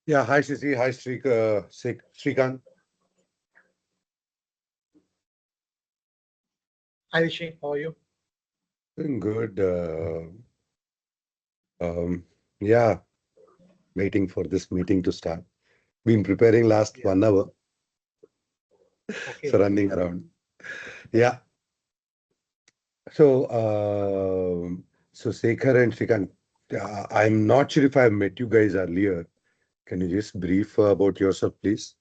Yeah, hi Sisi, hi Srikanth. Hi Rishi, how are you? Doing good. Yeah, waiting for this meeting to start. Been preparing last Yeah. 1 hour, so Okay. running around. Yeah. So, so Sekhar and Srikanth, I'm not sure if I've met you guys earlier. Can you just brief about yourself, please?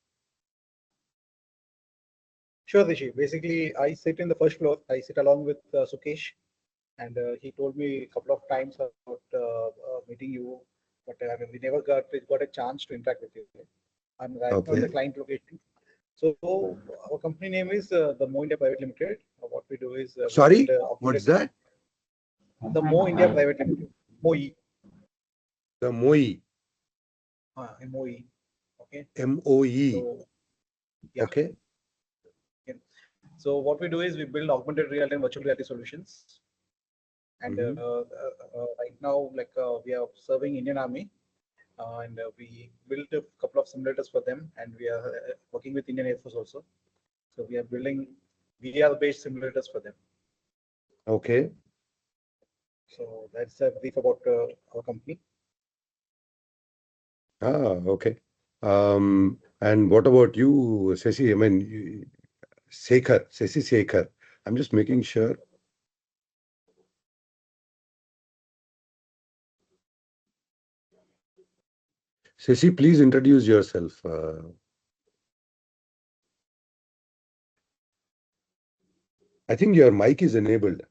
Sure, Rishi. Basically, I sit in the first floor. I sit along with Sukesh, and he told me a couple of times about meeting you, but we never got a chance to interact with you. I'm right now in the Okay. client location. So our company name is the Mo India Private Limited. What we do is we build Sorry, augmented what's that? the Mo India Private Limited. MOE. The MOE. MOE. Okay. MOE. So yeah. Okay. Okay. So what we do is we build augmented reality and virtual reality solutions. And Mm-hmm. right now, like we are serving Indian Army, and we built a couple of simulators for them, and we are working with Indian Air Force also. So we are building VR-based simulators for them. Okay. So that's a brief about our company. Okay. And what about you, Sesi? I mean, Sesi Sekhar. I'm just making sure. Sesi, please introduce yourself. I think your mic is enabled.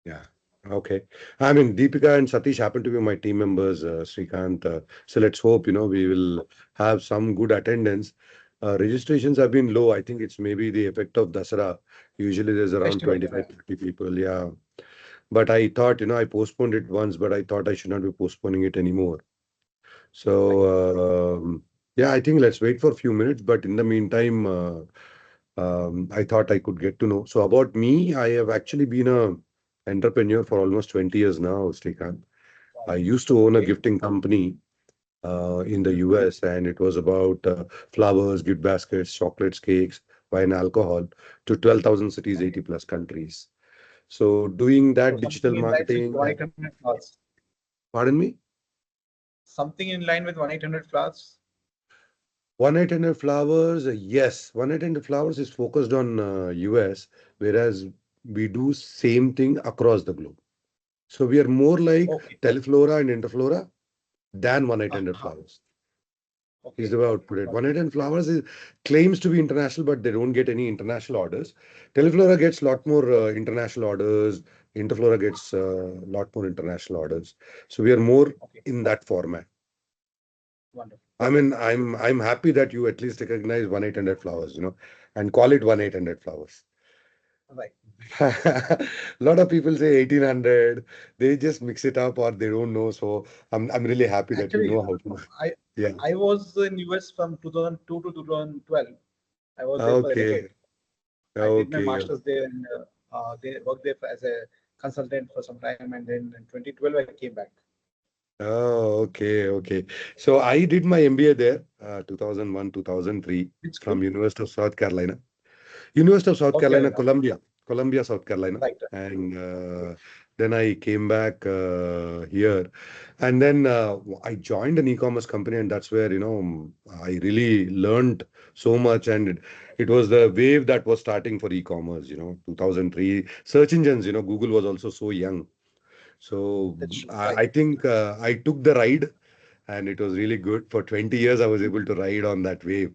Yeah. Okay. I mean, Deepika and Satish happen to be my team members, Srikanth. So let's hope, we will have some good attendance. Registrations have been low. I think it's maybe the effect of Dasara. Usually there's around Festival. 25, 30 people. Yeah. But I thought, I postponed it once, but I thought I should not be postponing it anymore. Right. So, yeah, I think let's wait for a few minutes. But in the meantime, I thought I could get to know. So about me, I have actually been a entrepreneur for almost 20 years now, Srikanth. I used to own a Okay. gifting company in the Mhm. US, and it was about flowers, gift baskets, chocolates, cakes, wine, alcohol to 12,000 cities, Okay. 80 plus countries. So doing So that digital something in line with marketing, 1-800 flowers. pardon me? Something in line with 1-800 flowers. 1-800 Flowers, yes. 1-800 Flowers is focused on US, whereas we do same thing across the globe. So we are more like Okay. Teleflora and Interflora than 1-800 Uh-huh. Flowers. Is Okay. the way I would put it. Got it. 1-800 Flowers claims to be international, but they don't get any international orders. Teleflora gets a lot more international orders. Interflora gets a lot more international orders. So we are more Okay. in that format. Wonderful. I Got it. mean, I'm happy that you at least recognize 1-800 Flowers, and call it 1-800 Flowers. Right. A lot of people say 1800, they just mix it up or they don't know. So I'm really happy that you Actually, know how to. I Yeah. I was in US from 2002 to 2012. I was there for a Okay. decade. I did my Okay. master's there and they worked there as a consultant for some time. And then in 2012, I came back. Oh, okay. Okay. So I did my MBA there, 2001, 2003 Which school? from University of South Carolina. University of South South Carolina, Carolina. Columbia, South Carolina. Right. And then I came back here. And then I joined an e-commerce company, and that's where, I really learned so much. And it was the wave that was starting for e-commerce, 2003. Search engines, Google was also so young. So That's true. I, Right. I think I took the ride, and it was really good. For 20 years, I was able to ride on that wave.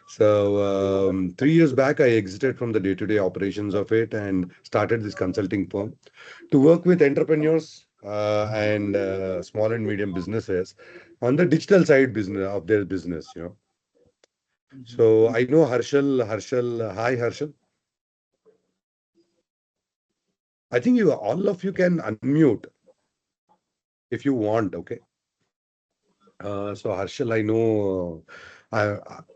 So Wonderful. 3 years back, I exited from the day-to-day operations of it and started this consulting firm to work with entrepreneurs and small and medium businesses on the digital side business of their business. Mhm. So I know Harshal. Harshal, hi Harshal. I think you all of you can unmute if you want. Okay. So Harshal, I know.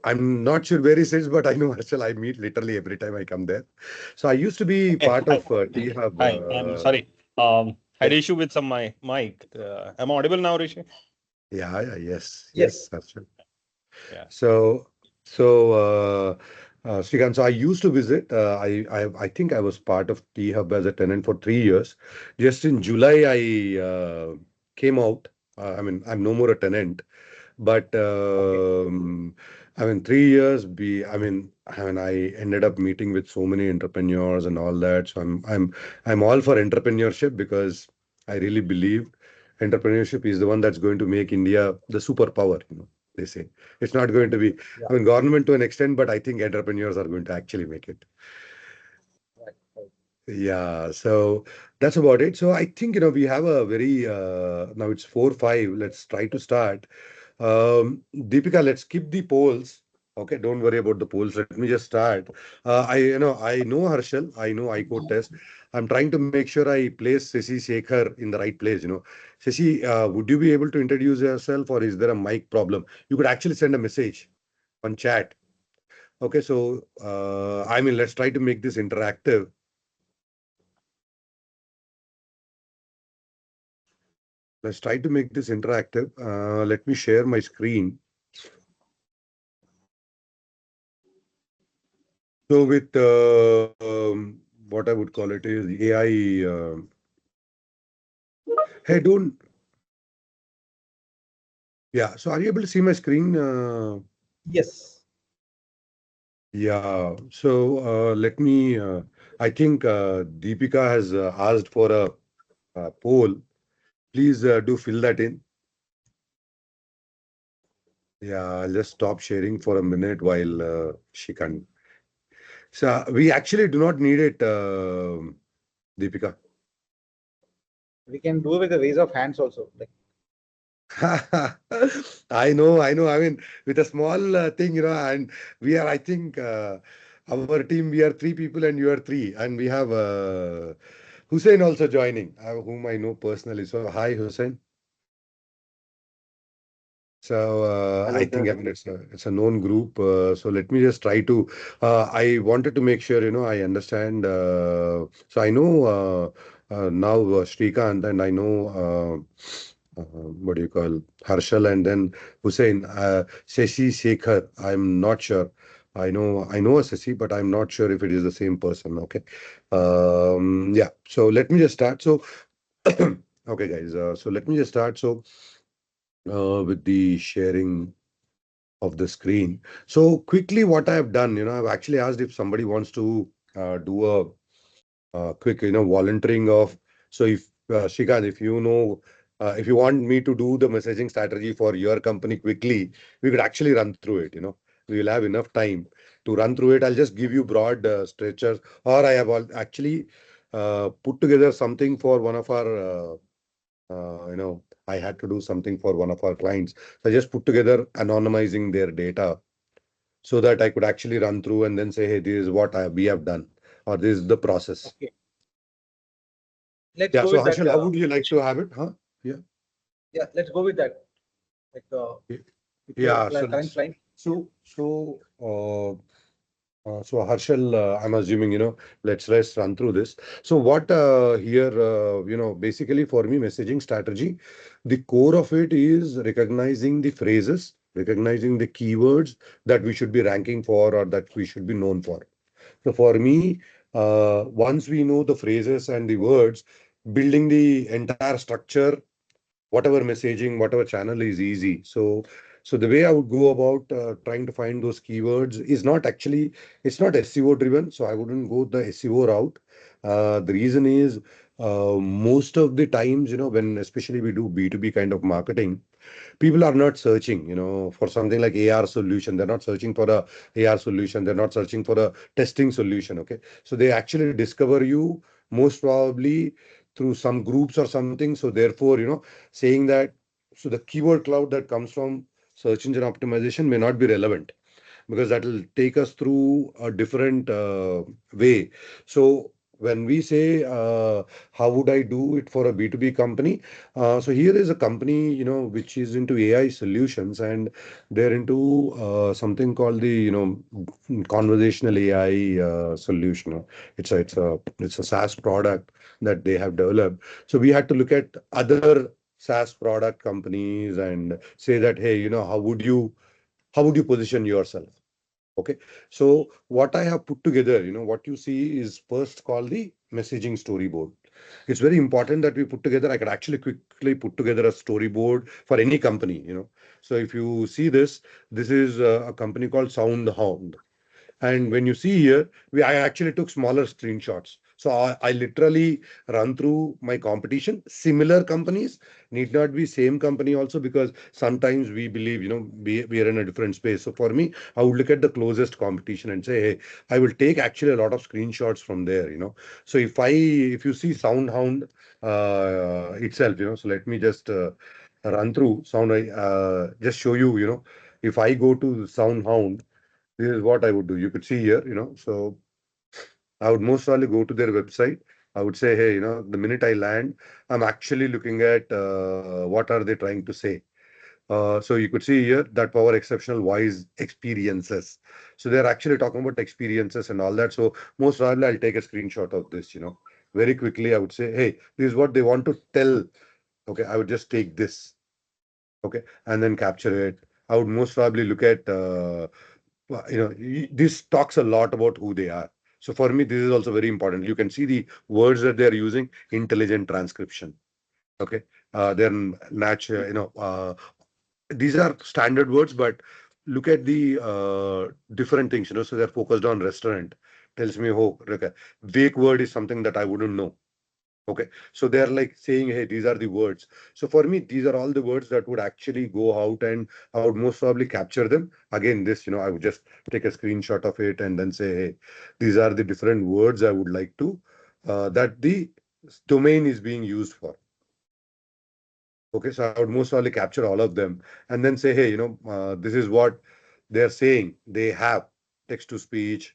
I'm not sure where he sits, but I know Harshal. I meet literally every time I come there. So I used to be Okay. part Hi. of T Hub. Hi. I'm sorry. had issue with some mic. Am I audible now, Rishi? Yes, Yes. Harshal. Yeah. So, Srikanth, so I used to visit. I think I was part of T Hub as a tenant for 3 years. Just in July, I came out. I mean, I'm no more a tenant. But I mean, 3 years. I ended up meeting with so many entrepreneurs and all that. So I'm all for entrepreneurship because I really believe entrepreneurship is the one that's going to make India the superpower. They say it's not going to be. Yeah. I mean, government to an extent, but I think entrepreneurs are going to actually make it. Right. Yeah, so that's about it. So I think we have a very now it's 4:05. Let's try to start. Deepika, let's skip the polls. Okay, don't worry about the polls. Let me just start. I know Harshal. I know I code test. I'm trying to make sure I place 𝐶𝐶 in the right place. 𝐶𝐶, would you be able to introduce yourself, or is there a mic problem? You could actually send a message on chat. Okay, so let's try to make this interactive. Let's try to make this interactive. Let me share my screen. So with what I would call it is AI. Hey, don't. Yeah. So are you able to see my screen? Yes. Yeah. So let me. I think Deepika has asked for a poll. Please do fill that in. Yeah, I'll just stop sharing for a minute while she can. So we actually do not need it, Deepika. We can do with a raise of hands also. Like, I know. I mean, with a small thing, and we are, I think, our team, we are three people and you are three. And we have Hussein also joining, whom I know personally. So, hi, Hussein. So I hello, think sir. it's a known group. So let me just try to. I wanted to make sure I understand. So I know now Srikanth, and I know what do you call Harshal, and then Hussein. Shashi Shekhar. I'm not sure. I know a Shashi, but I'm not sure if it is the same person. Okay. Yeah. So let me just start. So okay, guys. So let me just start. So with the sharing of the screen. So quickly, what I have done, I've actually asked if somebody wants to do a quick, volunteering of. So if Shrikant, if you want me to do the messaging strategy for your company quickly, we could actually run through it. We will have enough time to run through it. I'll just give you broad stretchers, or I have actually put together something for one of our I had to do something for one of our clients. So I just put together anonymizing their data so that I could actually run through and then say, hey, this is what we have done, or this is the process. Okay. Let's Yeah. go So with that. Harshal, how would you like to have it? Huh? Yeah. Yeah, let's go with that. Like, Yeah. with your Yeah. So current client. So Harshal, I'm assuming, let's run through this. So what here, basically for me, messaging strategy, the core of it is recognizing the phrases, recognizing the keywords that we should be ranking for or that we should be known for. So for me, once we know the phrases and the words, building the entire structure, whatever messaging, whatever channel is easy. So the way I would go about trying to find those keywords is not actually, it's not SEO driven. So I wouldn't go the SEO route. The reason is most of the times, when especially we do B2B kind of marketing, people are not searching, for something like AR solution. They're not searching for a AR solution. They're not searching for a testing solution. Okay. So they actually discover you most probably through some groups or something. So therefore, saying that, so the keyword cloud that comes from search engine optimization may not be relevant because that will take us through a different way. So when we say how would I do it for a B2B company? So here is a company, which is into AI solutions, and they're into something called the, conversational AI solution. It's a SaaS product that they have developed. So we had to look at other SaaS product companies and say that, hey, how would you position yourself? Okay. So what I have put together, what you see is first called the messaging storyboard. It's very important that we put together. I could actually quickly put together a storyboard for any company. So if you see this is a company called SoundHound. And when you see here, I actually took smaller screenshots. So I literally run through my competition. Similar companies need not be same company also, because sometimes we believe, we are in a different space. So for me, I would look at the closest competition and say, hey, I will take actually a lot of screenshots from there. So if you see SoundHound itself, so let me just run through just show you, if I go to SoundHound, this is what I would do. You could see here. So I would most probably go to their website. I would say, hey, the minute I land, I'm actually looking at what are they trying to say. So you could see here that power exceptional voice experiences. So they're actually talking about experiences and all that. So most probably I'll take a screenshot of this. Very quickly, I would say, hey, this is what they want to tell. Okay, I would just take this. Okay, and then capture it. I would most probably look at this talks a lot about who they are. So for me, this is also very important. You can see the words that they're using: intelligent transcription. Okay, they're natural. These are standard words, but look at the different things. So they're focused on restaurant. Tells me, oh, okay, vague word is something that I wouldn't know. Okay, so they're like saying, hey, these are the words. So for me, these are all the words that would actually go out, and I would most probably capture them. Again, I would just take a screenshot of it and then say, hey, these are the different words I would like to, that the domain is being used for. Okay, so I would most probably capture all of them and then say, hey, this is what they're saying. They have text to speech.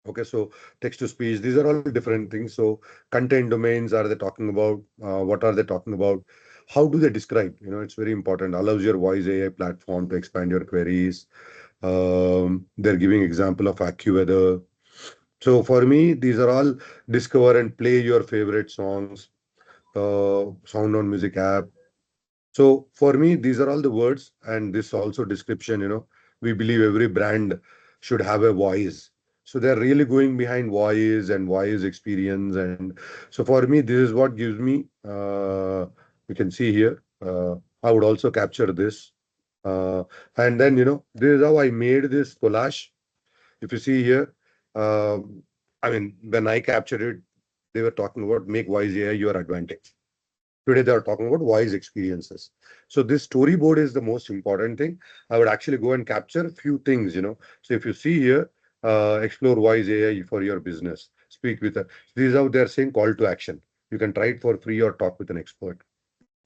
Okay, so text to speech, these are all different things. So content domains, are they talking about? What are they talking about? How do they describe? It's very important. Allows your voice AI platform to expand your queries. They're giving example of AccuWeather. So for me, these are all discover and play your favorite songs, sound on music app. So for me, these are all the words, and this also description. We believe every brand should have a voice. So they're really going behind voice and voice experience. And so for me, this is what gives me, you can see here, I would also capture this. And then, this is how I made this collage. If you see here, uh, I mean, when I captured it, they were talking about make voice AI your advantage. Today they are talking about voice experiences. So this storyboard is the most important thing. I would actually go and capture a few things. So if you see here, explore voice AI for your business. Speak with a. This is how they're saying call to action. You can try it for free or talk with an expert.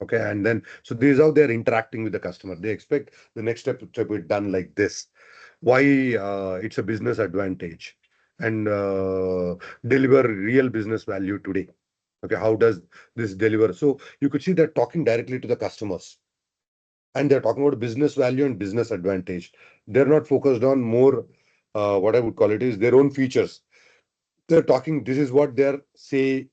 Okay, and then so this is how they're interacting with the customer. They expect the next step to be done like this. Why it's a business advantage, and deliver real business value today. Okay, how does this deliver? So you could see they're talking directly to the customers, and they're talking about business value and business advantage. They're not focused on more, what I would call it is their own features. They're talking, this is what they're saying,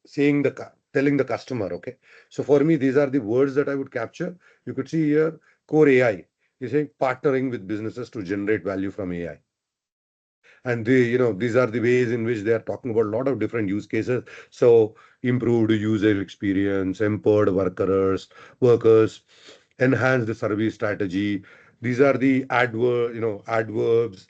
telling the customer. Okay. So for me, these are the words that I would capture. You could see here, core AI. You're saying partnering with businesses to generate value from AI. And these are the ways in which they are talking about a lot of different use cases. So improved user experience, empowered workers, enhance the service strategy. These are the adverbs,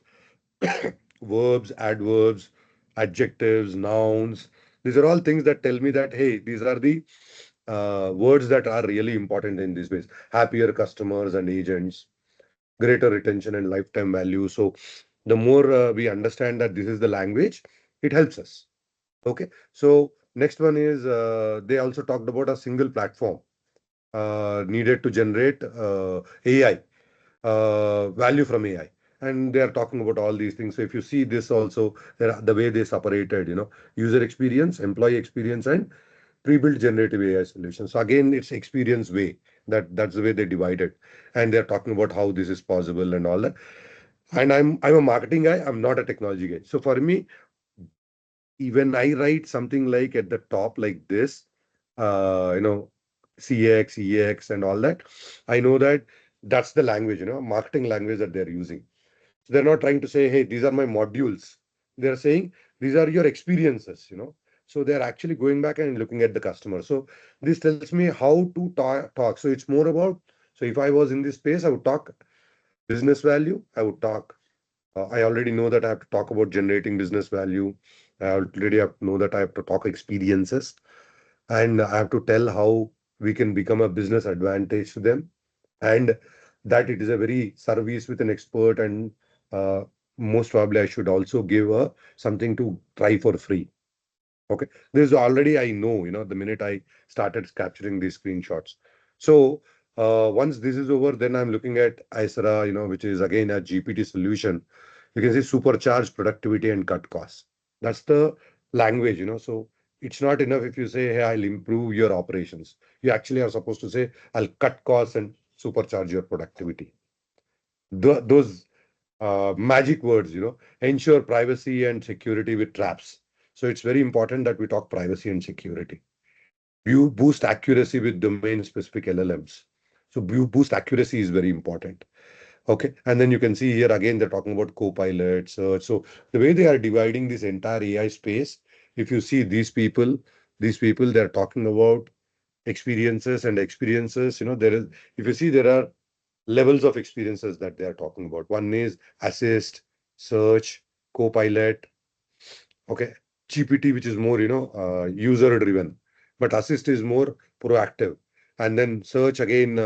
verbs, adverbs, adjectives, nouns. These are all things that tell me that, hey, these are the words that are really important in this space. Happier customers and agents, greater retention and lifetime value. So the more we understand that this is the language, it helps us. Okay. So next one is, they also talked about a single platform needed to generate AI value from AI. and they are talking about all these things. So if you see this also, the way they separated, user experience, employee experience, and pre-built generative AI solutions. So again, it's experience way. That's the way they divide it, and they're talking about how this is possible and all that. And I'm a marketing guy. I'm not a technology guy. So for me, even I write something like at the top like this, uh, you know, CX, EX, and all that. I know that that's the language, marketing language that they're using. So they're not trying to say, hey, these are my modules. They're saying these are your experiences. So they're actually going back and looking at the customer. So this tells me how to talk. So it's more about, so if I was in this space, I would talk business value. I would talk I already know that I have to talk about generating business value. I already have to know that I have to talk experiences, and I have to tell how we can become a business advantage to them, and that it is a very service with an expert, and uh, most probably I should also give something to try for free. Okay, this is already I know, the minute I started capturing these screenshots. So once this is over, then I'm looking at ISRA, which is again a GPT solution. You can see supercharge productivity and cut costs. That's the language. So it's not enough if you say, hey, I'll improve your operations. You actually are supposed to say, I'll cut costs and supercharge your productivity. Those magic words, ensure privacy and security with traps. So it's very important that we talk privacy and security. You boost accuracy with domain specific LLMs. So you boost accuracy is very important. Okay. And then you can see here again, they're talking about Copilot, search. So the way they are dividing this entire AI space, if you see these people, they're talking about experiences and experiences. If you see, there are levels of experiences that they are talking about. One is assist, search, Copilot, okay, GPT, which is more, user driven, but assist is more proactive. And then search again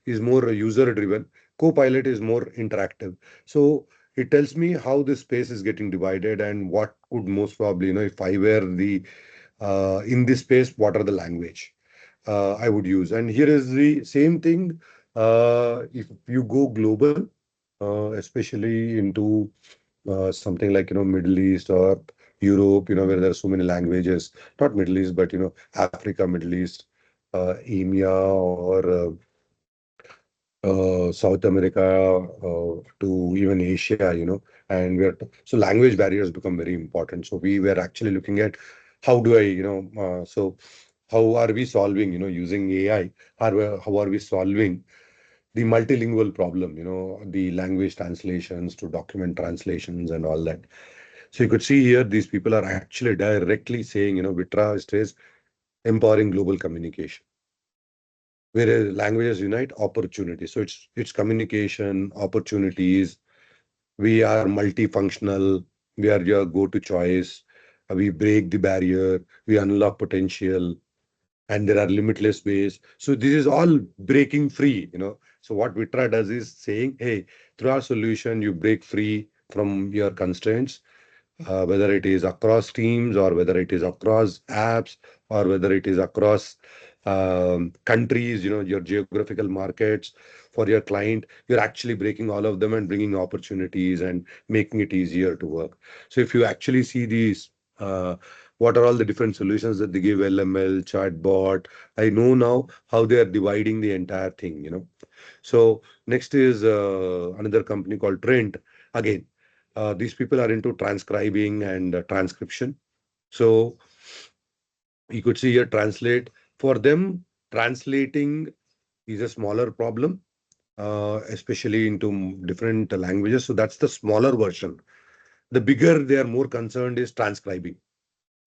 is more user driven. Copilot is more interactive. So it tells me how this space is getting divided and what could most probably, if I were the in this space, what are the language I would use. And here is the same thing. If you go global, especially into something like Middle East or Europe, where there are so many languages, not Middle East, but Africa, Middle East, EMEA, or South America, to even Asia, and so language barriers become very important. So we were actually looking at how do I, so how are we solving, using AI, how are we solving the multilingual problem, the language translations to document translations and all that. So you could see here, these people are actually directly saying, Vitra stays empowering global communication, where languages unite opportunity. So it's communication, opportunities. We are multifunctional. We are your go-to choice. We break the barrier. We unlock potential, and there are limitless ways. So this is all breaking free. So what Vitra does is saying, hey, through our solution, you break free from your constraints, whether it is across teams or whether it is across apps or whether it is across countries, your geographical markets for your client. You're actually breaking all of them and bringing opportunities and making it easier to work. So if you actually see these, what are all the different solutions that they give, LML, chatbot, I know now how they are dividing the entire thing. So next is another company called Trent. Again, these people are into transcribing and transcription. So you could see here translate. For them, translating is a smaller problem, especially into different languages. So that's the smaller version. The bigger they are more concerned is transcribing.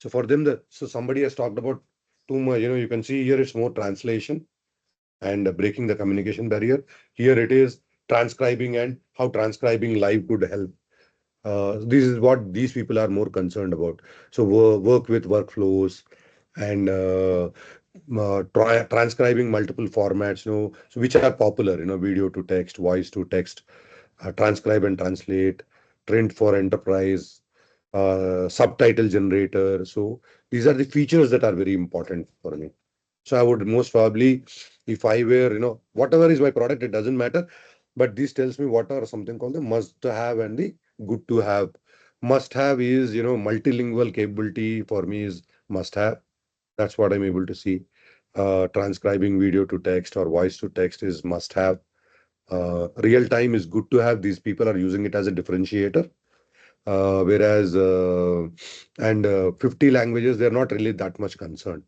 So for them, so somebody has talked about too much. You can see here it's more translation and breaking the communication barrier. Here it is transcribing and how transcribing live could help. This is what these people are more concerned about. So work with workflows and transcribing multiple formats, so which are popular, video to text, voice to text, transcribe and translate, Trend for enterprise, subtitle generator. So these are the features that are very important for me. So I would most probably, if I were, whatever is my product, it doesn't matter. but this tells me what are something called the must have and the good to have. Must have is, multilingual capability for me is must have. That's what I'm able to see. Transcribing video to text or voice to text is must have. Real time is good to have. These people are using it as a differentiator. Whereas, and 50 languages, they're not really that much concerned.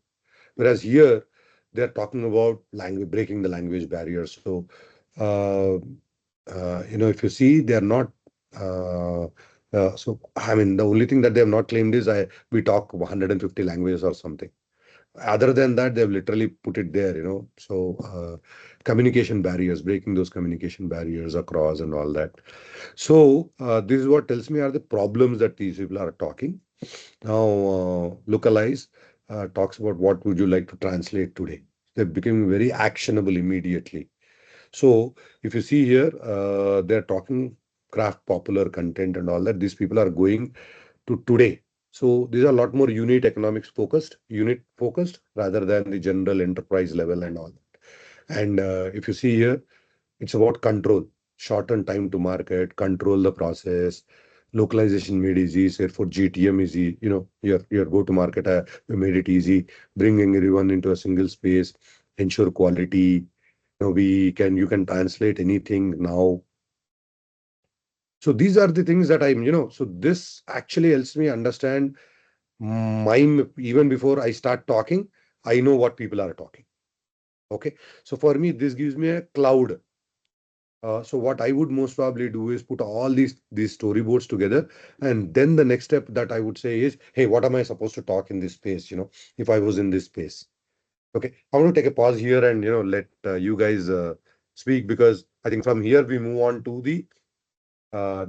Whereas here, they're talking about language, breaking the language barrier. So, uh, if you see, they're not. So, I mean, the only thing that they have not claimed is we talk 150 languages or something. Other than that, they've literally put it there. So, communication barriers, breaking those communication barriers across and all that. So, this is what tells me are the problems that these people are talking. Now, localize talks about what would you like to translate today. They're becoming very actionable immediately. So, if you see here, they're talking craft popular content and all that. These people are going to today. So these are a lot more unit focused rather than the general enterprise level and all that. And if you see here, it's about control, shorten time to market, control the process. Localization made easy. Therefore, GTM is easy. Your go to market, you made it easy. Bringing everyone into a single space, ensure quality. You can translate anything now. So these are the things that so this actually helps me understand even before I start talking, I know what people are talking. Okay. So for me, this gives me a cloud. So what I would most probably do is put all these storyboards together. And then the next step that I would say is, hey, what am I supposed to talk in this space? If I was in this space. Okay. I want to take a pause here and, let you guys speak, because I think from here we move on to the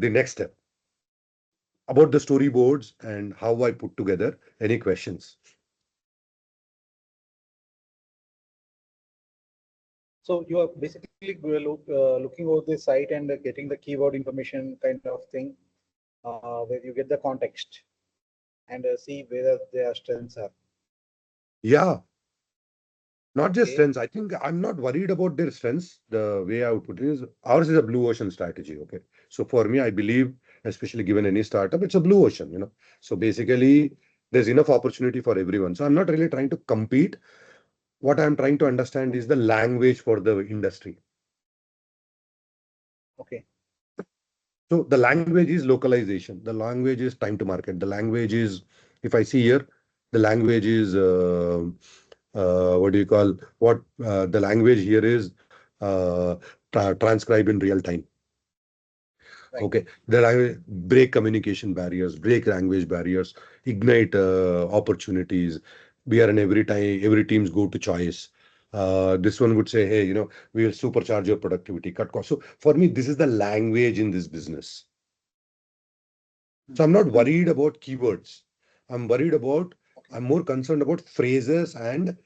next step about the storyboards and how I put together. Any questions? So you are basically looking over the site and getting the keyword information kind of thing, where you get the context and see whether their strengths are. Yeah. Not just Okay. strengths. I think I'm not worried about their strengths. The way I would put it is ours is a blue ocean strategy. Okay. So for me, I believe, especially given any startup, it's a blue ocean. So basically, there's enough opportunity for everyone. So I'm not really trying to compete. What I'm trying to understand is the language for the industry. Okay. So the language is localization. The language is time to market. The language is, if I see here, the language is what do you call what the language here is transcribe in real time. Right. Okay, the language break communication barriers, break language barriers, ignite opportunities. We are in every team's go to choice. This one would say, hey, we will supercharge your productivity, cut costs. So for me, this is the language in this business. So I'm not worried about keywords. I'm more concerned about phrases. And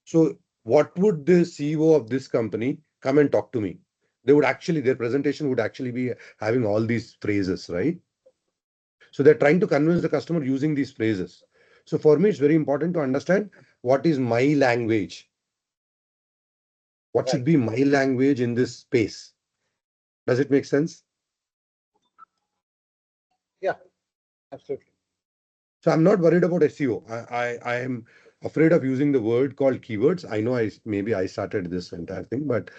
so what would the CEO of this company come and talk to me? Their presentation would actually be having all these phrases, right? So they're trying to convince the customer using these phrases. So for me, it's very important to understand what is my language. What should Right. be my language in this space? Does it make sense? Yeah, absolutely. So I'm not worried about SEO. I am afraid of using the word called keywords. I know maybe I started this entire thing, but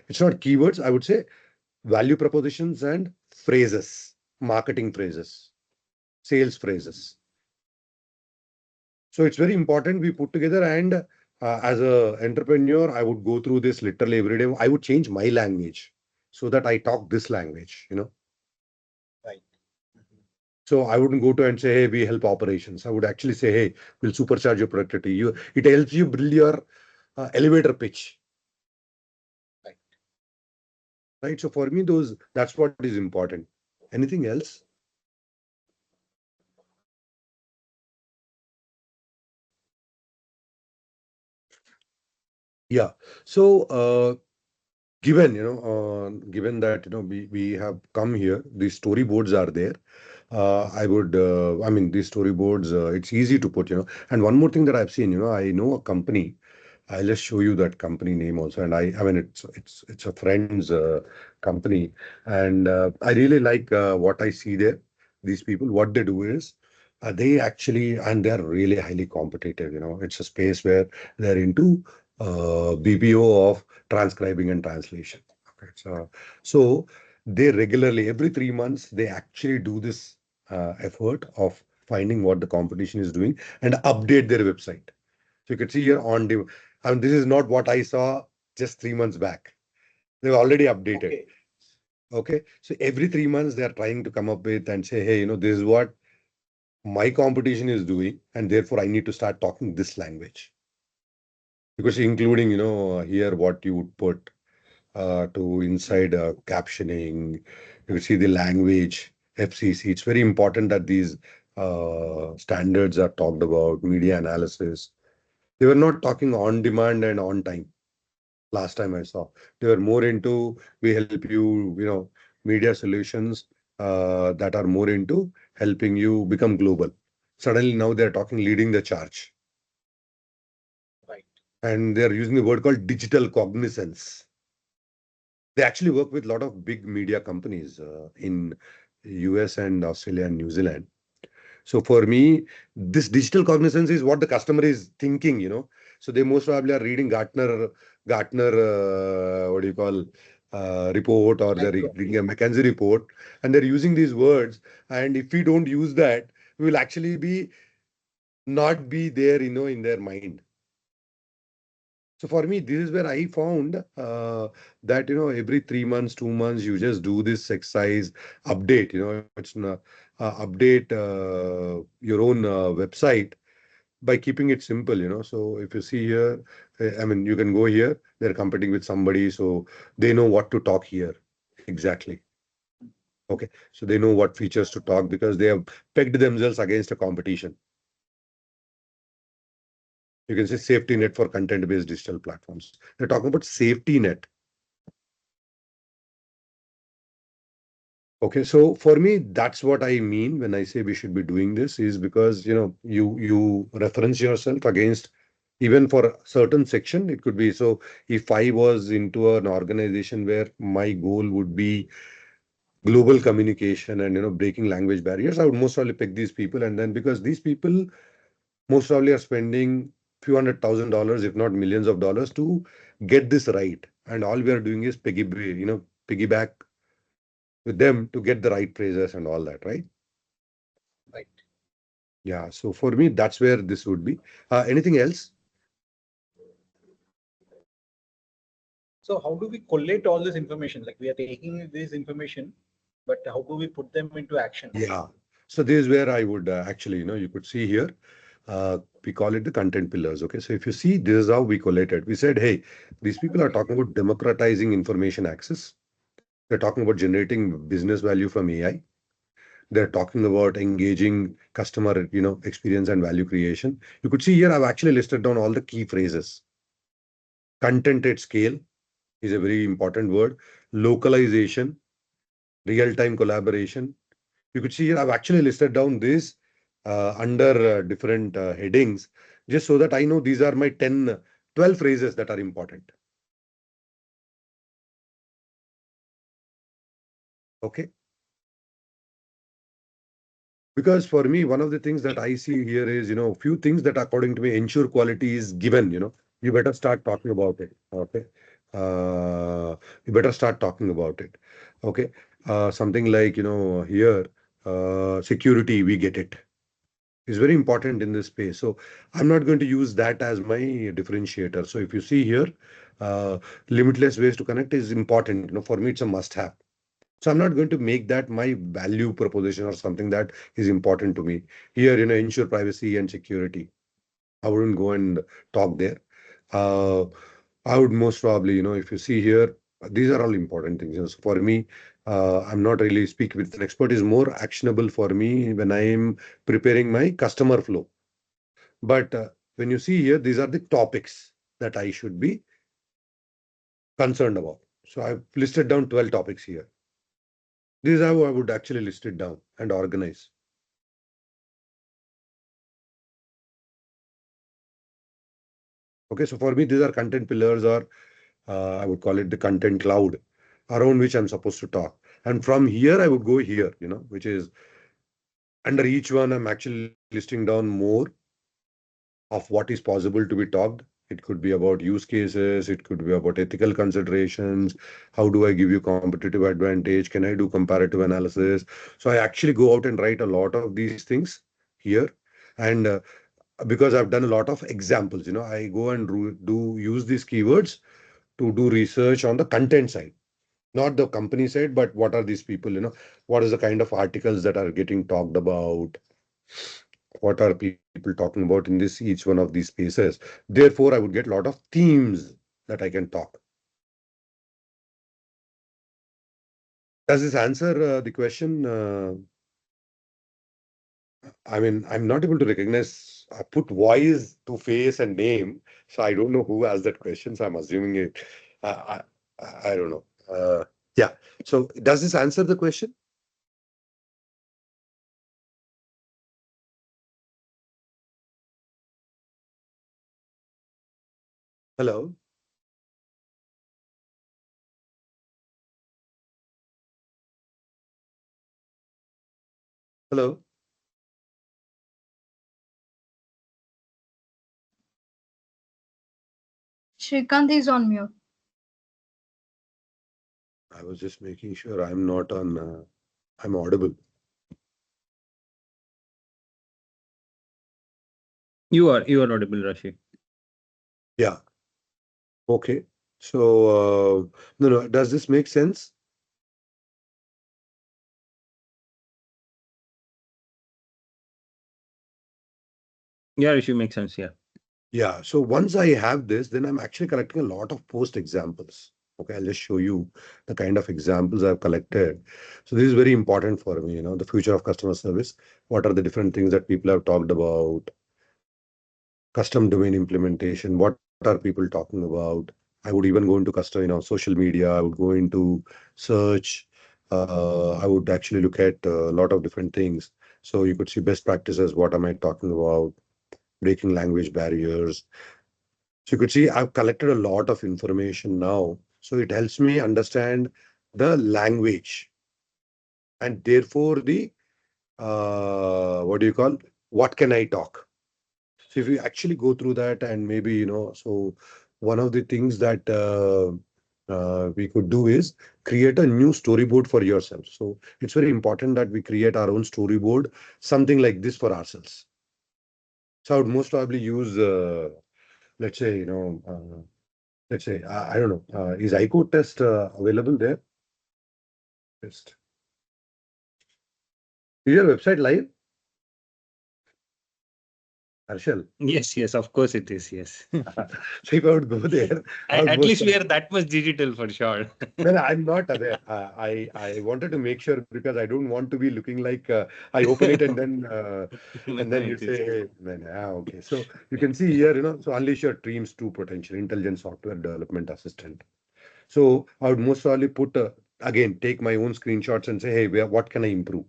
it's not keywords. I would say value propositions and phrases, marketing phrases, sales phrases. So it's very important we put together. And as a entrepreneur, I would go through this literally every day. I would change my language so that I talk this language. Right. So I wouldn't go to and say, hey, we help operations. I would actually say, hey, we'll supercharge your productivity. It helps you build your elevator pitch. Right. Right. So for me, that's what is important. Anything else? Yeah. So given that we have come here, these storyboards are there. I mean, these storyboards, it's easy to put. And one more thing that I've seen, I know a company. I'll just show you that company name also. And I mean, it's a friend's company, and I really like what I see there. These people, what they do is they actually, and they're really highly competitive. It's a space where they're into BPO of transcribing and translation. Okay, so they regularly, every 3 months, they actually do this effort of finding what the competition is doing and update their website. So you can see here on the, I mean, this is not what I saw just 3 months back. They've already updated. Okay. Okay. So every 3 months, they are trying to come up with and say, hey, this is what my competition is doing, and therefore I need to start talking this language. Because including, here what you would put to inside captioning, you see the language, FCC. It's very important that these standards are talked about, media analysis. They were not talking on demand and on time. Last time I saw, they were more into we help you, media solutions that are more into helping you become global. Suddenly now they're talking leading the charge. Right. And they're using the word called digital cognizance. They actually work with a lot of big media companies in US and Australia and New Zealand. So for me, this digital cognizance is what the customer is thinking. So they most probably are reading Gartner, what do you call, report, or they're IQ. reading a McKinsey report, and they're using these words. And if we don't use that, we will actually be not be there, in their mind. So for me, this is where I found that, every 3 months, 2 months, you just do this exercise, update, it's not, update your own website by keeping it simple. So if you see here, I mean, you can go here, they're competing with somebody, so they know what to talk here. Exactly. Okay. So they know what features to talk because they have pegged themselves against a competition. You can say safety net for content-based digital platforms. They're talking about safety net. Okay, so for me, that's what I mean when I say we should be doing this, is because you reference yourself against, even for a certain section. It could be, so if I was into an organization where my goal would be global communication and breaking language barriers, I would most probably pick these people. And then because these people most probably are spending few $100,000, if not millions of dollars, to get this right. And all we are doing is piggyback with them to get the right praises and all that, right? Right. Yeah. So for me, that's where this would be. Anything else? So how do we collate all this information? Like we are taking this information, but how do we put them into action? Yeah. So this is where I would actually, you could see here, we call it the content pillars. Okay. So if you see, this is how we collated. We said, hey, these people are talking about democratizing information access. They're talking about generating business value from AI. They're talking about engaging customer, experience and value creation. You could see here, I've actually listed down all the key phrases. Content at scale is a very important word. Localization, real-time collaboration. You could see here, I've actually listed down this under different headings, just so that I know these are my 10, 12 phrases that are important. Okay. Because for me, one of the things that I see here is, few things that according to me ensure quality is given, you better start talking about it. Okay. You better start talking about it. Okay. Something like, here, security, we get it. Is very important in this space. So I'm not going to use that as my differentiator. So if you see here, uh, limitless ways to connect is important. For me, it's a must have. So I'm not going to make that my value proposition or something that is important to me. Here, ensure privacy and security. I wouldn't go and talk there. Uh, I would most probably, if you see here, these are all important things. So for me, I'm not really speaking with an expert, is more actionable for me when I am preparing my customer flow. But when you see here, these are the topics that I should be concerned about. So I've listed down 12 topics here. This is how I would actually list it down and organize. Okay, so for me, these are content pillars, or I would call it the content cloud, around which I'm supposed to talk. And from here, I would go here, which is under each one, I'm actually listing down more of what is possible to be talked. It could be about use cases, it could be about ethical considerations. How do I give you competitive advantage? Can I do comparative analysis? So I actually go out and write a lot of these things here. And because I've done a lot of examples, I go and do use these keywords to do research on the content side, not the company side, but what are these people, what is the kind of articles that are getting talked about, what are people talking about in this each one of these spaces. Therefore, I would get a lot of themes that I can talk. Does this answer the question? I mean, I'm not able to recognize. I put voice to face and name, so I don't know who asked that question. So I'm assuming it. I don't know. Yeah. So does this answer the question? Hello. Hello. Srikanth is on mute. I was just making sure I'm not on. I'm audible. You are audible, Rashi. Yeah. Okay. So no. Does this make sense? Yeah, Rishi, makes sense. Yeah. Yeah. So once I have this, then I'm actually collecting a lot of post examples. Okay, I'll just show you the kind of examples I've collected. So this is very important for me, the future of customer service. What are the different things that people have talked about? Custom domain implementation. What are people talking about? I would even go into custom, social media. I would go into search. I would actually look at a lot of different things. So you could see best practices. What am I talking about? Breaking language barriers. So you could see I've collected a lot of information now. So it helps me understand the language and therefore the what do you call, what can I talk? So if you actually go through that and maybe, so one of the things that we could do is create a new storyboard for yourself. So it's very important that we create our own storyboard, something like this for ourselves. So I would most probably use, let's say, let's say, I don't know, is 𝐼Code test available there? Test. Is your website live, Harshal? Yes, of course it is. Yes. So if I would go there, I would At most least we are that much digital for sure. no, I'm not aware. I wanted to make sure because I don't want to be looking like I open it and then you It is. say, okay. So you can see here, so unleash your dreams to potential intelligent software development assistant. So I would most probably put again take my own screenshots and say, hey, what can I improve?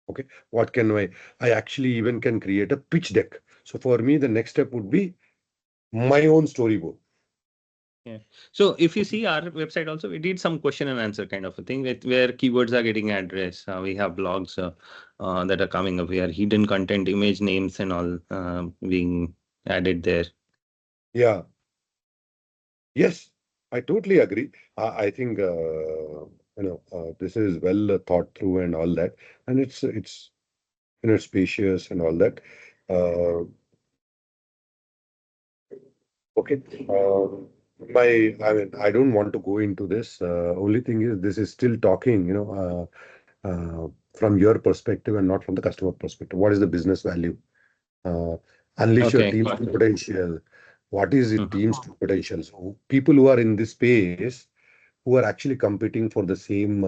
Okay, what can I actually even can create a pitch deck. So for me, the next step would be my own storyboard. Yeah. So if you see our website also, we did some question and answer kind of a thing where keywords are getting addressed. We have blogs that are coming up. We are hidden content, image names and all being added there. Yeah. Yes, I totally agree. I think this is well thought through and all that, and it's spacious and all that. Uh, okay. I mean, I don't want to go into this. Only thing is, this is still talking, from your perspective and not from the customer perspective. What is the business value? Uh, Unleash your Okay. team's true potential. What is the Mhm. team's true potential? So people who are in this space who are actually competing for the same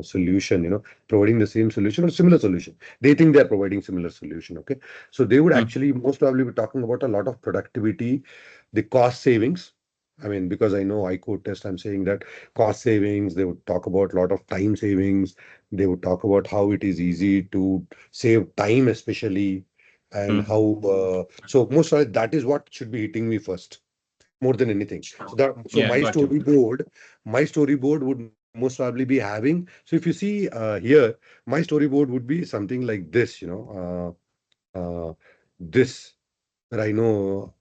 solution, providing the same solution or similar solution. They think they're providing similar solution. Okay. So they would actually most probably be talking about a lot of productivity, the cost savings. I mean, because I know 𝐼Code test, I'm saying that cost savings, they would talk about a lot of time savings. They would talk about how it is easy to save time, especially and how. So most of that is what should be hitting me first, more than anything. So Yeah, got you. my storyboard would most probably be having. So if you see here, my storyboard would be something like this, this where I know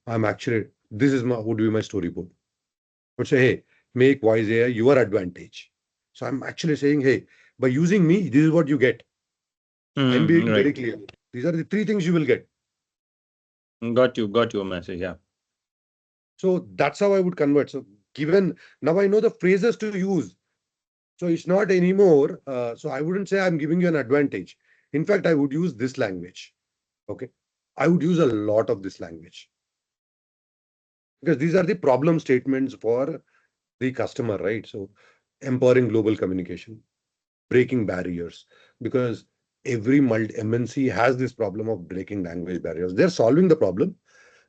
I'm actually this is my would be my storyboard. Would say, hey, make wise AI your advantage. So I'm actually saying, hey, by using me, this is what you get. I'm being very Right. clear. These are the three things you will get. Got your message. Yeah. So that's how I would convert. So given now I know the phrases to use. So it's not anymore. So I wouldn't say I'm giving you an advantage. In fact, I would use this language. Okay. I would use a lot of this language because these are the problem statements for the customer, right? So empowering global communication, breaking barriers, because every multi MNC has this problem of breaking language barriers. They're solving the problem.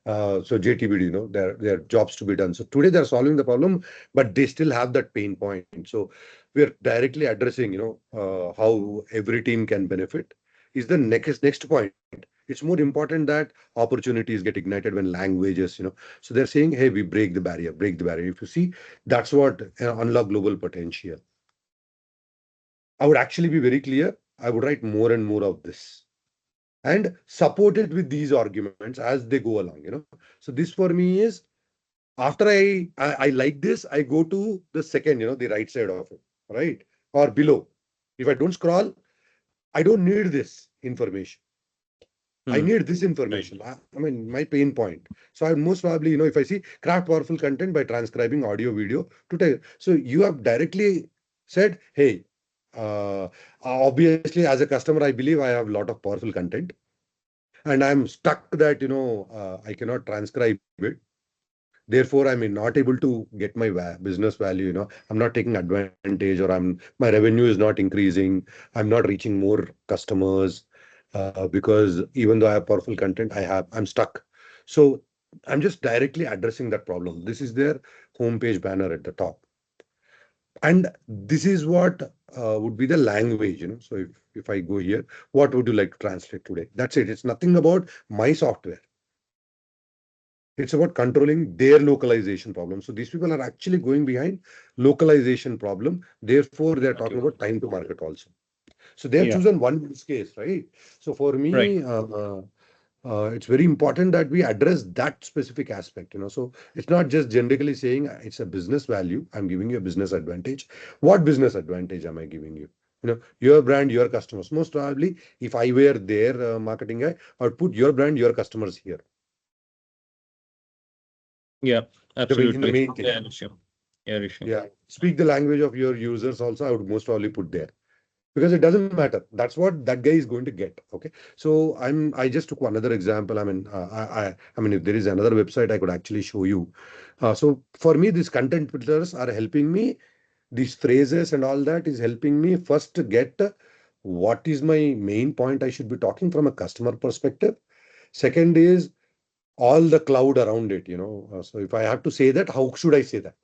So JTBD, there are jobs to be done. So today they're solving the problem, but they still have that pain point. So we're directly addressing, how every team can benefit. Is the next point. It's more important that opportunities get ignited when languages. So they're saying, hey, we break the barrier, break the barrier. If you see, that's what unlock global potential. I would actually be very clear. I would write more and more of this and support it with these arguments as they go along. So this for me is after I like this, I go to the second, the right side of it, right? Or below. If I don't scroll, I don't need this information. I need this information. I mean, my pain point. So I would most probably, if I see craft powerful content by transcribing audio, video to tell. So you have directly said, hey, obviously as a customer, I believe I have a lot of powerful content and I'm stuck that, I cannot transcribe it. Therefore, I'm not able to get my business value. I'm not taking advantage, or my revenue is not increasing. I'm not reaching more customers because even though I have powerful content, I'm stuck. So I'm just directly addressing that problem. This is their homepage banner at the top, and this is what would be the language. So if I go here, what would you like to translate today? That's it. It's nothing about my software. It's about controlling their localization problem. So these people are actually going behind localization problem. Therefore, they're talking about time to market also. So they have Yeah. chosen one use case, right? So for Right. me, it's very important that we address that specific aspect. So it's not just generically saying it's a business value. I'm giving you a business advantage. What business advantage am I giving you? Your brand, your customers. Most probably, if I were their marketing guy, I would put your brand, your customers here. Yeah. In the Absolutely. main thing. Yeah, Rishi. Yeah, Rishi. Yeah. Speak the language of your users also, I would most probably put there. Because it doesn't matter. That's what that guy is going to get. Okay. So I just took another example. I mean, if there is another website, I could actually show you. So for me, these content filters are helping me. These phrases and all that is helping me first to get what is my main point I should be talking from a customer perspective. Second is all the cloud around it. So if I have to say that, how should I say that?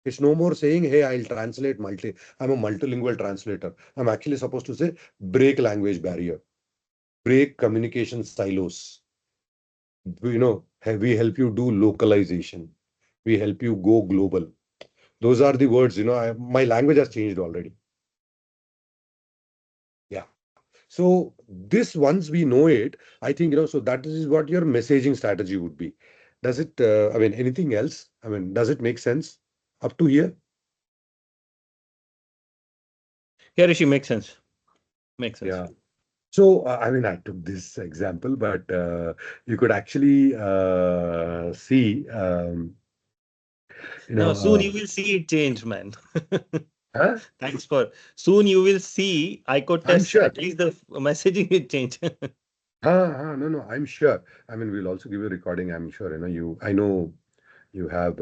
It's no more saying, hey, I'll translate I'm a multilingual translator. I'm actually supposed to say break language barrier, break communication silos. We help you do localization. We help you go global. Those are the words, my language has changed already. Yeah. So this, once we know it, I think, so that is what your messaging strategy would be. Does it, anything else? Does it make sense up to here? Yeah, Rishi, makes sense. Makes sense. Yeah. So, I took this example, but you could actually see, No, soon you will see it change, man. huh? Thanks for. Soon you will see I could I'm test sure. at least the messaging will change. No, I'm sure. We'll also give you a recording. I'm sure, I know you have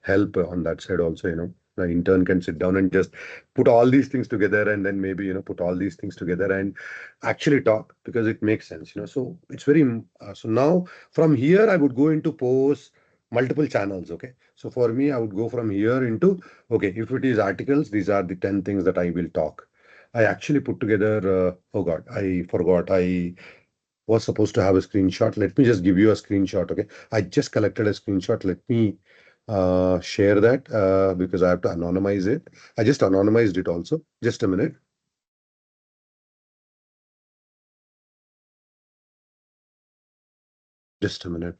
help on that side also. The intern can sit down and just put all these things together, and then maybe put all these things together and actually talk, because it makes sense. So it's very so now from here I would go into post multiple channels. Okay, so for me I would go from here into, okay, if it is articles, these are the 10 things that I will talk. I actually put together, oh God, I forgot. I was supposed to have a screenshot. Let me just give you a screenshot, okay? I just collected a screenshot. Let me share that because I have to anonymize it. I just anonymized it also. Just a minute. Just a minute.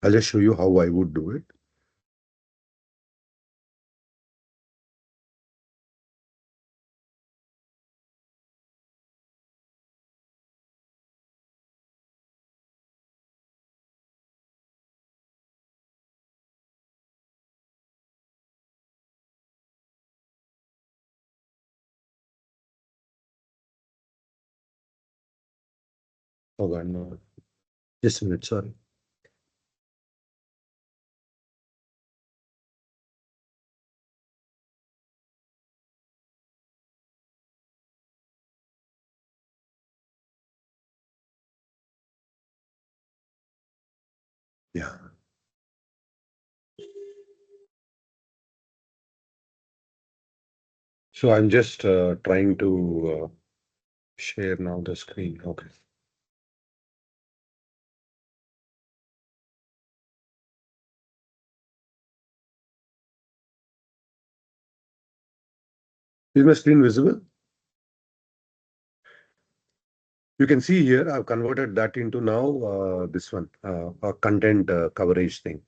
I'll just show you how I would do it. Oh God, no. Just a minute, sorry. Yeah. So I'm just trying to share now the screen. Okay. Is my screen visible? You can see here, I've converted that into now this one, a content coverage thing.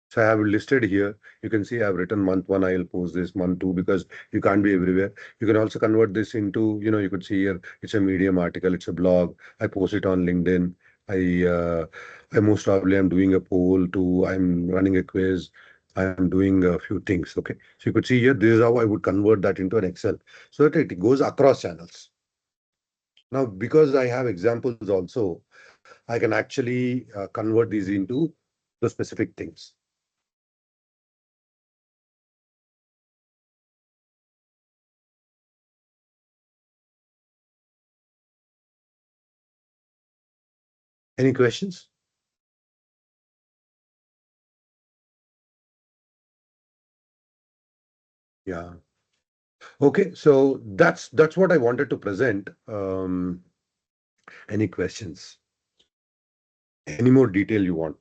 So I have listed here. You can see I've written month one, I'll post this, month two, because you can't be everywhere. You can also convert this into, you could see here, it's a Medium article, it's a blog. I post it on LinkedIn. I most probably am doing a poll too. I'm running a quiz. I'm doing a few things. Okay. So you could see here, this is how I would convert that into an Excel so that it goes across channels. Now, because I have examples also, I can actually convert these into the specific things. Any questions? Yeah. Okay, so that's what I wanted to present. Any questions? Any more detail you want?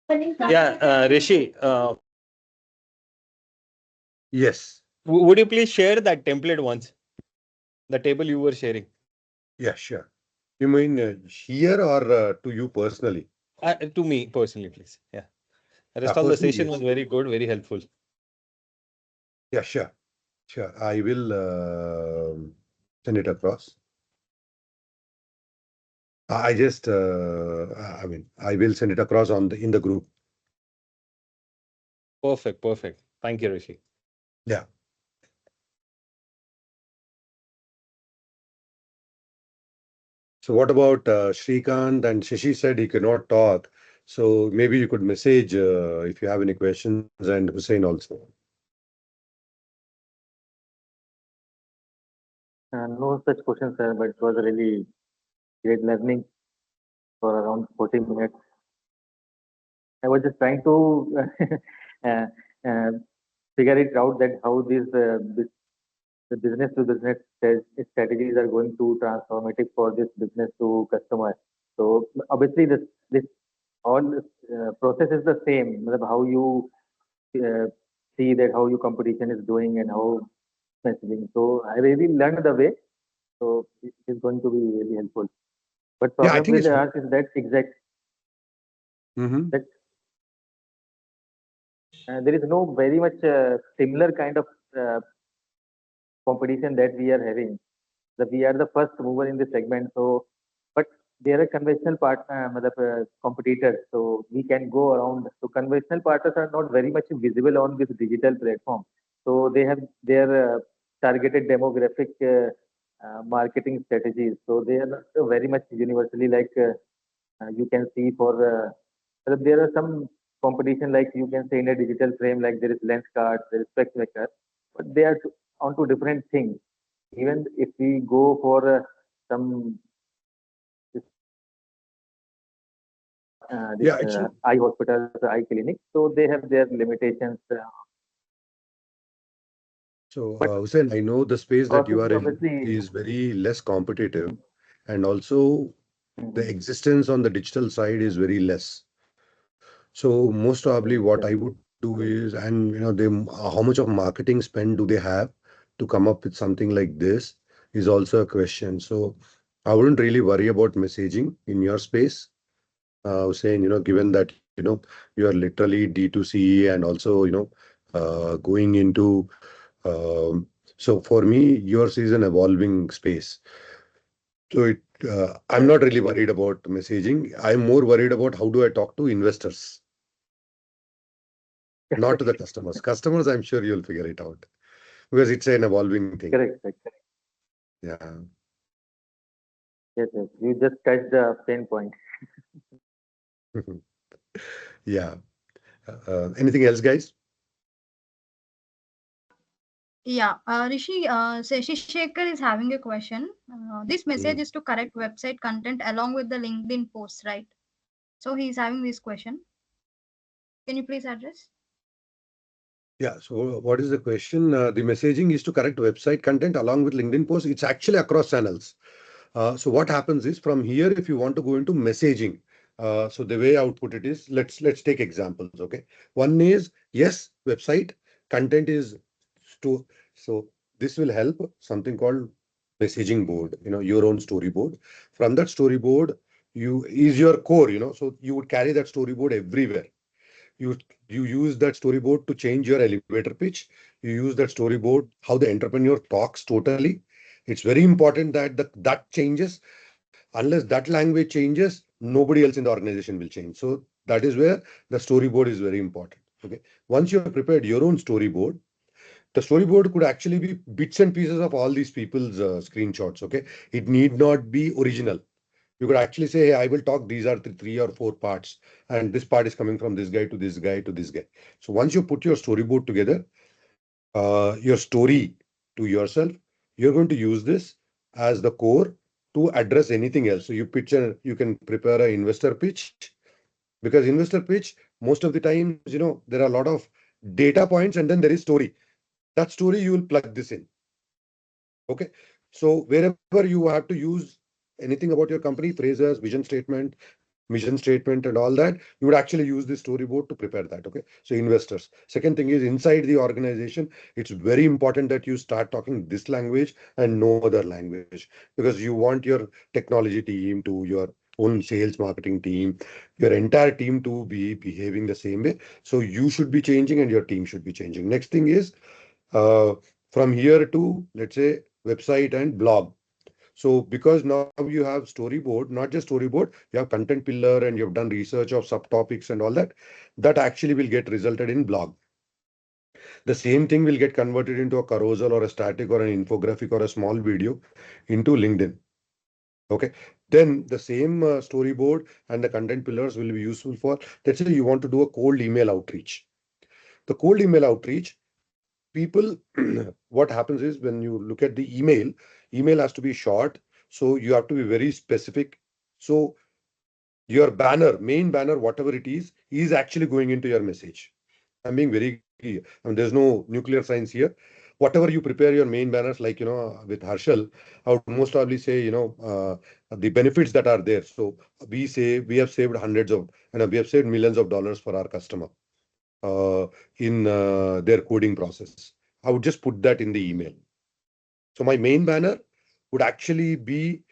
Yeah, Rishi, Yes. would you please share that template once? The table you were sharing. Yeah, sure. You mean here or to you personally? To me personally, please. Yeah. The rest of the Personally, session yes. was very good, very helpful. Yeah, sure. Sure. I will send it across. I just, I mean, I will send it across in the group. Perfect, perfect. Thank you, Rishi. Yeah. So what about Srikanth and Shashi said he cannot talk. So maybe you could message if you have any questions, and Hussein also. No such questions, sir, but it was a really great learning for around 40 minutes. I was just trying to uh, uh, figure it out that how the business to business strategies are going to transformative for this business to customer. So obviously this all process is the same. Matlab how you uh, see that how your competition is doing and how messaging. So I really learned the way. So it is going to be really helpful. But Yeah, I problem think with it's. us is that Mhm. that there is no very much similar kind of uh, competition that we are having. That we are the first mover in this segment. So, but there are conventional competitors. So we can go around. So conventional partners are not very much visible on this digital platform. So they have their targeted demographic marketing strategies. So they are not very much universally like you can see for there are some competition like you can say in a digital frame like there is lens card, there is spec maker, but they are onto different things. Even if we go for some Yeah, actually. eye hospitals, eye clinics, so they have their limitations. So, But Hussein, I know the space that process you is are in obviously. is very less competitive, and also the Mhm. existence on the digital side is very less. So, most probably, Correct, what I correct. would do is, and how much of marketing spend do they have to come up with something like this is also a question. So, I wouldn't really worry about messaging in your space. Hussein, given that, you are literally D2C and also, going into um, so for me, yours is an evolving space. So I'm Correct. not really worried about messaging. I'm more worried about how do I talk to investors, not to the customers. Customers, I'm sure you'll figure it out because it's an evolving thing. Correct, correct, correct. Yeah. Yes, yes. You just touched the pain point. Yeah. Anything else, guys? Yeah, Rishi, Shashi Shekhar is having a question. This message Mm. is to correct website content along with the LinkedIn posts, right? So he's having this question. Can you please address? Yeah. So what is the question? The messaging is to correct website content along with LinkedIn posts. It's actually across channels. So what happens is from here, if you want to go into messaging, so the way I would put it is, let's take examples. Okay, one is yes, website content is to so this will help something called messaging board. Your own storyboard. From that storyboard, you is your core. So you would carry that storyboard everywhere. You you use that storyboard to change your elevator pitch. You use that storyboard how the entrepreneur talks totally. It's very important that that changes. Unless that language changes, nobody else in the organization will change. So that is where the storyboard is very important. Okay. Once you have prepared your own storyboard, the storyboard could actually be bits and pieces of all these people's screenshots. Okay. It need not be original. You could actually say, hey, I will talk, these are the 3 or 4 parts, and this part is coming from this guy to this guy to this guy. So once you put your storyboard together, your story to yourself, you're going to use this as the core to address anything else. So you can prepare an investor pitch because investor pitch, most of the times, there are a lot of data points and then there is story. That story, you will plug this in. Okay. So wherever you have to use anything about your company, phrases, mission statement, and all that, you would actually use this storyboard to prepare that. Okay. So investors. Second thing is inside the organization, it's very important that you start talking this language and no other language because you want your technology team to your own sales marketing team, your entire team to be behaving the same way. So you should be changing and your team should be changing. Next thing is uh, from here to, let's say, website and blog. So because now you have storyboard, not just storyboard, you have content pillar and you've done research of subtopics and all that, that actually will get resulted in blog. The same thing will get converted into a carousel or a static or an infographic or a small video into LinkedIn. Okay. Then the same storyboard and the content pillars will be useful for, let's say you want to do a cold email outreach. The cold email outreach, people, what happens is when you look at the email has to be short. So you have to be very specific. So your main banner, whatever it is actually going into your message. I'm being very clear. I mean, there's no nuclear science here. Whatever you prepare your main banners, like, with Harshal, I would most probably say, the benefits that are there. So we say we have saved we have saved millions of dollars for our customer in their coding process. I would just put that in the email. So my main banner would actually be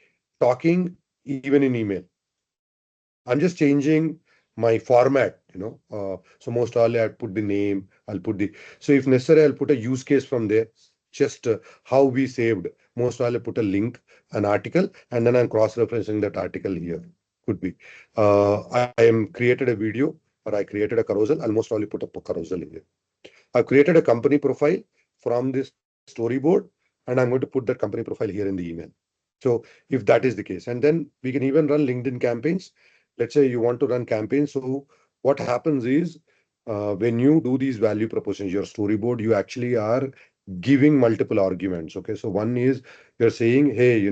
talking even in email. I'm just changing my format, so most probably I'll put the name, so if necessary, I'll put a use case from there, just how we saved. Most probably put a link, an article, and then I'm cross-referencing that article here. Could be. I am created a video or I created a carousel. I'll most probably put a carousel here. I've created a company profile from this storyboard, and I'm going to put that company profile here in the email. So if that is the case, and then we can even run LinkedIn campaigns. Let's say you want to run campaigns. So what happens is when you do these value propositions, your storyboard, you actually are giving multiple arguments. Okay, so one is you're saying, hey,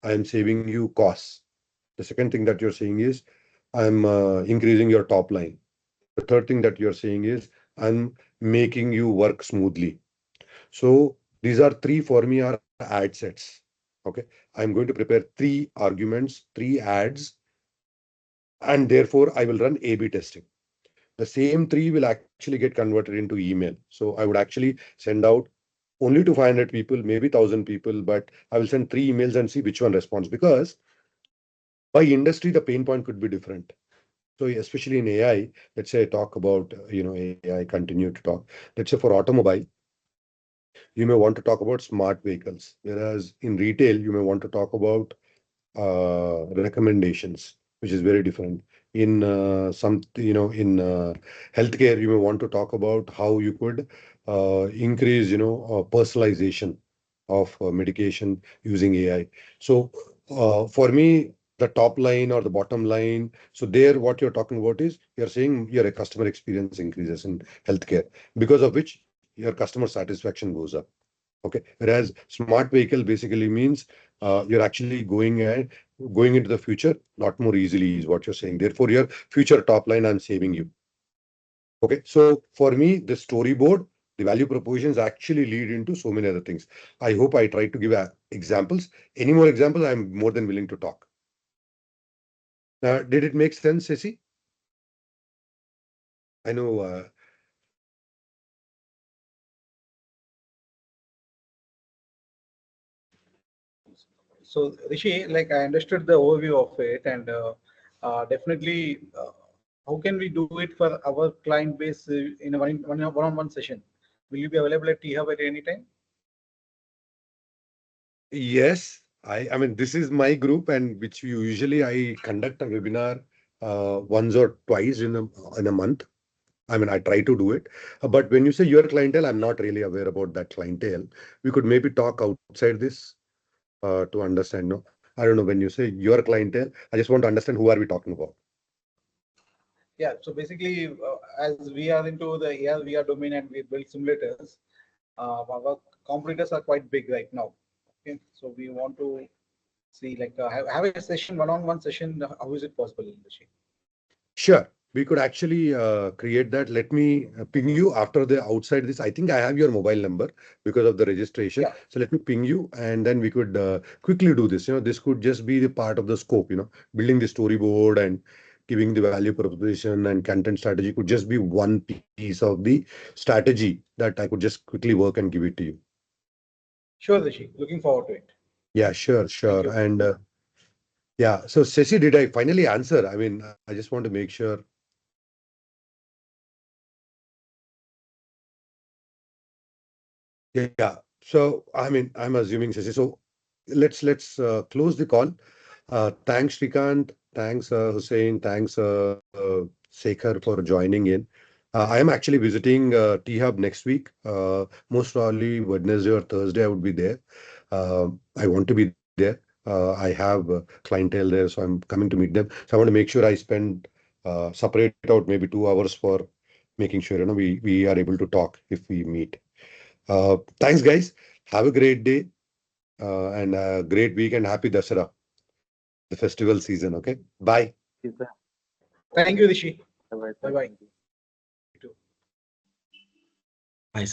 I am saving you costs. The second thing that you're saying is I'm increasing your top line. The third thing that you're saying is I'm making you work smoothly. So these are three for me are ad sets. Okay, I'm going to prepare three arguments, three ads, and therefore I will run A/B testing. The same three will actually get converted into email. So I would actually send out only to 500 people, maybe 1,000 people, but I will send three emails and see which one responds, because by industry, the pain point could be different. So especially in AI, let's say I talk about, AI, continue to talk. Let's say for automobile, you may want to talk about smart vehicles, whereas in retail, you may want to talk about recommendations, which is very different. In healthcare, you may want to talk about how you could increase, personalization of medication using AI. So for me, the top line or the bottom line, so there, what you're talking about is you're saying your customer experience increases in healthcare, because of which your customer satisfaction goes up. Okay, whereas smart vehicle basically means you're actually going into the future a lot more easily, is what you're saying. Therefore, your future top line, I'm saving you. Okay, so for me, the storyboard, the value propositions actually lead into so many other things. I hope I tried to give examples. Any more examples, I'm more than willing to talk. Did it make sense, Ceci? I know. So Rishi, like I understood the overview of it, and definitely, how can we do it for our client base in a one-on-one session? Will you be available at T-Hub at any time? Yes, I mean, this is my group, and which usually I conduct a webinar once or twice in a month. I mean, I try to do it. But when you say your clientele, I'm not really aware about that clientele. We could maybe talk outside this to understand. No, I don't know. When you say your clientele, I just want to understand who are we talking about. Yeah, so basically, as we are into the AR VR domain and we build simulators, our competitors are quite big right now. Okay, so we want to see, like, have a session, one-on-one session. How is it possible, Rishi? Sure. We could actually create that. Let me ping you after the outside this. I think I have your mobile number because of the registration. Yeah. So let me ping you, and then we could quickly do this. This could just be the part of the scope, building the storyboard and giving the value proposition and content strategy could just be one piece of the strategy that I could just quickly work and give it to you. Sure, Rishi. Looking forward to it. Yeah, sure. Thank you. And yeah, so Ceci, did I finally answer? I mean, I just want to make sure. Yeah. So, I mean, I'm assuming, Shashi. So let's close the call. Thanks, Srikanth. Thanks, Hussein. Thanks, Shekhar, for joining in. I am actually visiting T-Hub next week. Most probably Wednesday or Thursday, I would be there. I want to be there. I have clientele there, so I'm coming to meet them. So I want to make sure I spend separate out maybe 2 hours for making sure we are able to talk if we meet. Thanks, guys. Have a great day and a great week, and happy Dasara, the festival season. Okay. Bye. Thank you, Rishi. Bye-bye. Bye-bye. Thank you. You too. Bye.